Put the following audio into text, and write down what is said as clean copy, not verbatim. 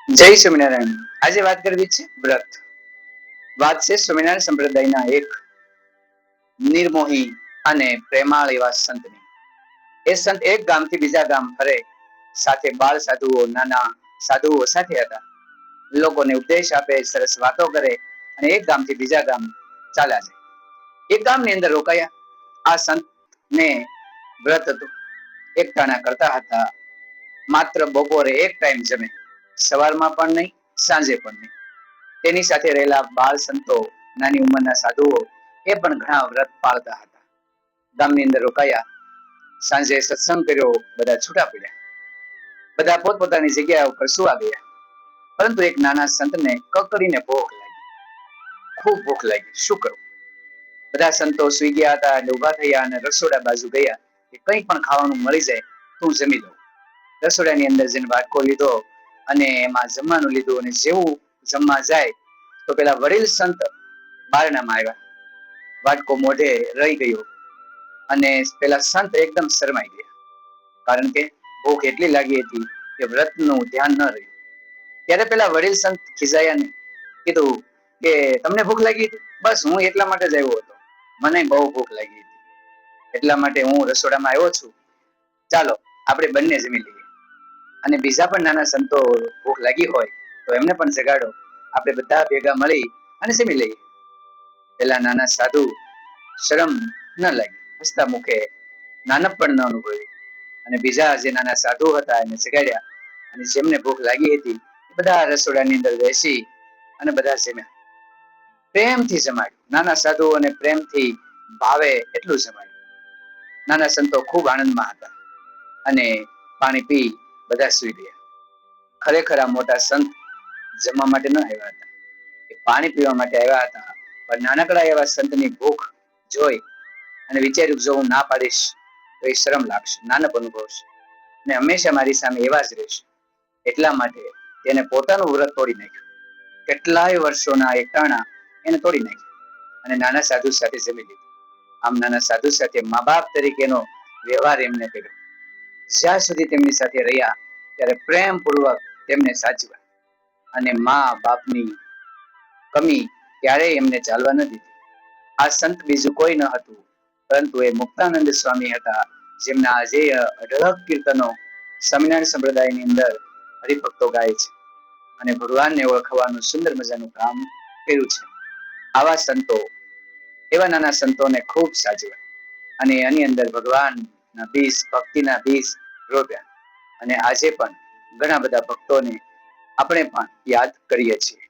જય સ્વામિનારાયણ। આજે વાત કરવી છે વ્રત। વાત છે સ્વામિનારાયણ સંપ્રદાયના એક નિર્મોહી અને પ્રેમાળ એવા સંતની। એ સંત એક ગામથી બીજા ગામ ફરે, સાથે બાળ સાધુઓ, નાના સાધુઓ સાથે હતા। લોકોને ઉપદેશ આપે, સરસ વાતો કરે અને એક ગામથી બીજા ગામ ચાલ્યા જાય। એક ગામની અંદર રોકાયા। આ સંત ને વ્રત હતું। એક ટાણા કરતા હતા। માત્ર બપોરે એક ટાઈમ જમે, સવારમાં પણ નહીં, સાંજે પણ નહીં। તેની સાથે રહેલા બાળ સંતો, નાની ઉંમરના સાધુઓ એ પણ ઘણા વ્રત પાળતા હતા। ગામની અંદર રોકાયા, સાંજે સત્સંગ કર્યો, બધા છૂટા પડ્યા। બધા પોતપોતાની જગ્યા ઉપર સુવા ગયા, પરંતુ એક નાના સંતને કકડીને ભૂખ લાગી, ખૂબ ભૂખ લાગી। શું કરવું? બધા સંતો સુઈ ગયા હતા એટલે ઉભા થયા અને રસોડા બાજુ ગયા કે કંઈ પણ ખાવાનું મળી જાય તો હું જમી લઉં। રસોડાની અંદર જઈને વાટકો લીધો અને એમાં જમવાનું લીધું, અને જેવું જમવા જાય તો પેલા વડીલ સંત બારણામાં આવ્યા। વાટકો મોઢે રહી ગયો અને પેલા સંત એકદમ શરમાઈ ગયા, કારણ કે ભૂખ એટલી લાગી હતી કે વ્રતનું ધ્યાન ન રહ્યું। ત્યારે પેલા વડીલ સંત ખીજાયા નહીં, કીધું કે તમને ભૂખ લાગી હતી? બસ હું એટલા માટે જ આવ્યો હતો, મને બહુ ભૂખ લાગી હતી, એટલા માટે હું રસોડામાં આવ્યો છું, ચાલો આપણે બંને જમી લઈએ। અને બીજા પણ નાના સંતો ભૂખ લાગી હોય તો એમને પણ જગાડો, આપણે બધા ભેગા મળી અને જમી લઈએ। પેલા નાના સાધુ શરમ ન લાગી, હસતા મુખે નાનપ પણ ન અનુભવી, અને બીજા જે નાના સાધુ હતા એને જગાડ્યા, અને જેમને ભૂખ લાગી હતી બધા રસોડાની અંદર બેસી અને બધા જમ્યા। પ્રેમથી જમાડ્યું, નાના સાધુઓને પ્રેમથી ભાવે એટલું જમાડ્યું। નાના સંતો ખૂબ આનંદમાં હતા અને પાણી પી બધા સૂઈ ગયા। ખરેખર આ મોટા સંત જમવા માટે ન આવ્યા હતા, એ પાણી પીવા માટે આવ્યા હતા। પણ નાનકડા એવા સંતની ભૂખ જોઈ અને વિચાર્યું, જો હું ના પાડીશ તો એ શરમ લાગશે, નાનપ અનુભવશે, અને હંમેશા મારી સામે એવા જ રહેશે। એટલા માટે તેને પોતાનું વ્રત તોડી નાખ્યું। કેટલાય વર્ષોના એકટાણા એને તોડી નાખ્યા અને નાના સાધુ સાથે જમી લીધું। આમ નાના સાધુ સાથે મા બાપ તરીકેનો વ્યવહાર એમને કર્યો। જ્યાં સુધી તેમની સાથે રહ્યા ત્યારે પ્રેમપૂર્વક તેમને સાચવ્યા, અને મા બાપની કમી ક્યારેય એમને ચાલવા ન દીધી। આ સંત બીજું કોઈ ન હતું, પરંતુ એ મુક્તાનંદ સ્વામી હતા, જેમના આજે અઢળક કીર્તનો સ્વામિનારાયણ સંપ્રદાયની અંદર હરિભક્તો ગાય છે અને ભગવાનને ઓળખવાનું સુંદર મજાનું કામ કર્યું છે। આવા સંતો, એવા નાના સંતોને ખૂબ સાચવ્યા અને એની અંદર ભગવાનના બીજ, ભક્તિના બીજ રોપ્યા, અને આજે પણ ઘણા બધા ભક્તોને આપણે પણ યાદ કરીએ છીએ।